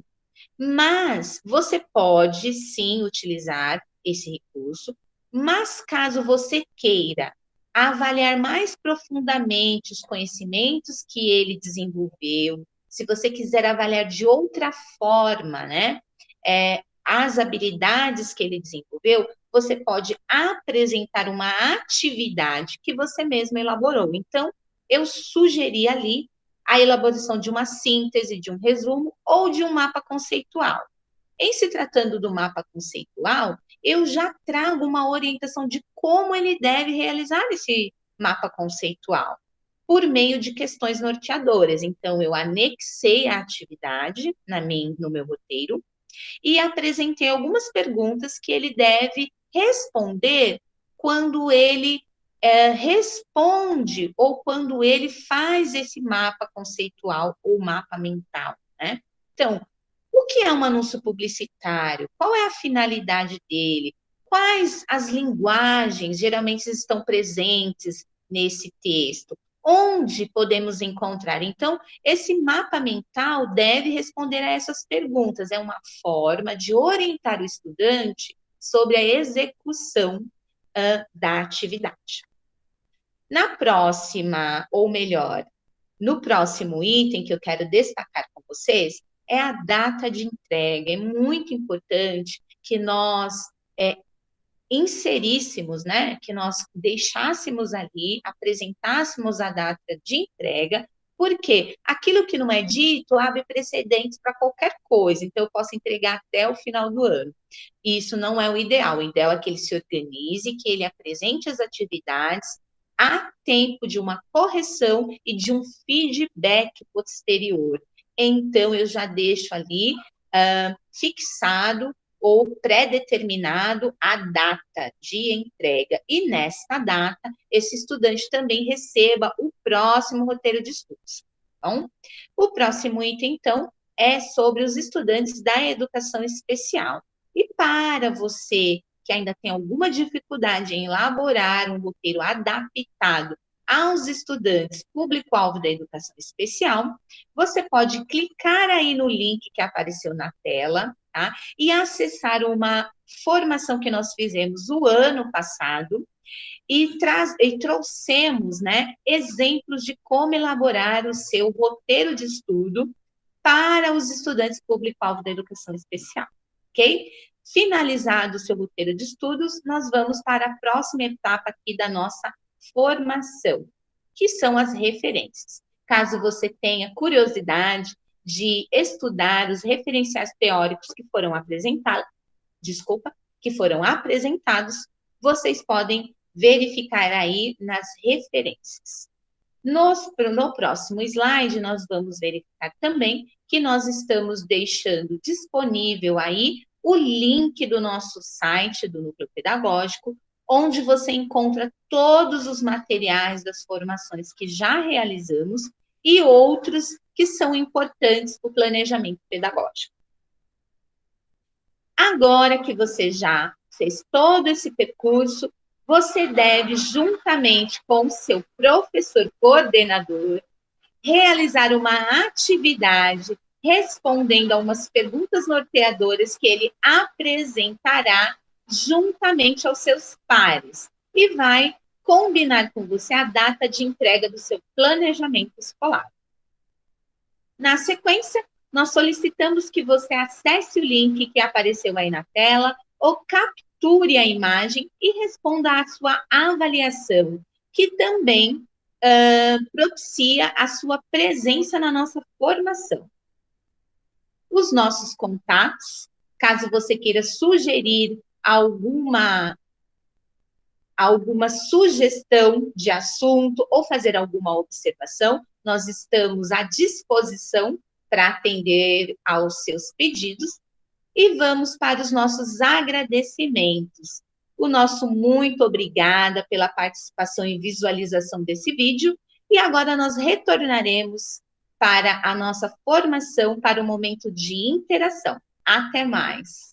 Mas você pode, sim, utilizar esse recurso, mas caso você queira avaliar mais profundamente os conhecimentos que ele desenvolveu, se você quiser avaliar de outra forma, né, as habilidades que ele desenvolveu, você pode apresentar uma atividade que você mesmo elaborou. Então, eu sugeri ali a elaboração de uma síntese, de um resumo ou de um mapa conceitual. Em se tratando do mapa conceitual, eu já trago uma orientação de como ele deve realizar esse mapa conceitual, por meio de questões norteadoras. Então, eu anexei a atividade no meu roteiro e apresentei algumas perguntas que ele deve responder quando ele responde ou quando ele faz esse mapa conceitual ou mapa mental, né? Então, o que é um anúncio publicitário? Qual é a finalidade dele? Quais as linguagens geralmente estão presentes nesse texto? Onde podemos encontrar? Então, esse mapa mental deve responder a essas perguntas. É uma forma de orientar o estudante sobre a execução da atividade. Na próxima, ou melhor, no próximo item que eu quero destacar com vocês, é a data de entrega. É muito importante que nós inseríssemos, né, que nós deixássemos ali, apresentássemos a data de entrega, porque aquilo que não é dito abre precedentes para qualquer coisa, então eu posso entregar até o final do ano. E isso não é o ideal é que ele se organize, que ele apresente as atividades a tempo de uma correção e de um feedback posterior. Então, eu já deixo ali fixado ou pré-determinado a data de entrega. E nesta data, esse estudante também receba o próximo roteiro de estudos. Então, o próximo item, então, é sobre os estudantes da educação especial. E para você que ainda tem alguma dificuldade em elaborar um roteiro adaptado aos estudantes público-alvo da educação especial, você pode clicar aí no link que apareceu na tela, tá? E acessar uma formação que nós fizemos o ano passado e trouxemos, né, exemplos de como elaborar o seu roteiro de estudo para os estudantes público-alvo da educação especial, ok? Finalizado o seu roteiro de estudos, nós vamos para a próxima etapa aqui da nossa formação, que são as referências. Caso você tenha curiosidade de estudar os referenciais teóricos que foram apresentados, vocês podem verificar aí nas referências. No próximo slide, nós vamos verificar também que nós estamos deixando disponível aí o link do nosso site, do Núcleo Pedagógico, onde você encontra todos os materiais das formações que já realizamos e outros que são importantes para o planejamento pedagógico. Agora que você já fez todo esse percurso, você deve, juntamente com o seu professor coordenador, realizar uma atividade respondendo a umas perguntas norteadoras que ele apresentará juntamente aos seus pares e vai combinar com você a data de entrega do seu planejamento escolar. Na sequência, nós solicitamos que você acesse o link que apareceu aí na tela ou capture a imagem e responda à sua avaliação, que também propicia a sua presença na nossa formação. Os nossos contatos, caso você queira sugerir alguma alguma sugestão de assunto ou fazer alguma observação, nós estamos à disposição para atender aos seus pedidos. E vamos para os nossos agradecimentos. O nosso muito obrigada pela participação e visualização desse vídeo. E agora nós retornaremos para a nossa formação, para o momento de interação. Até mais!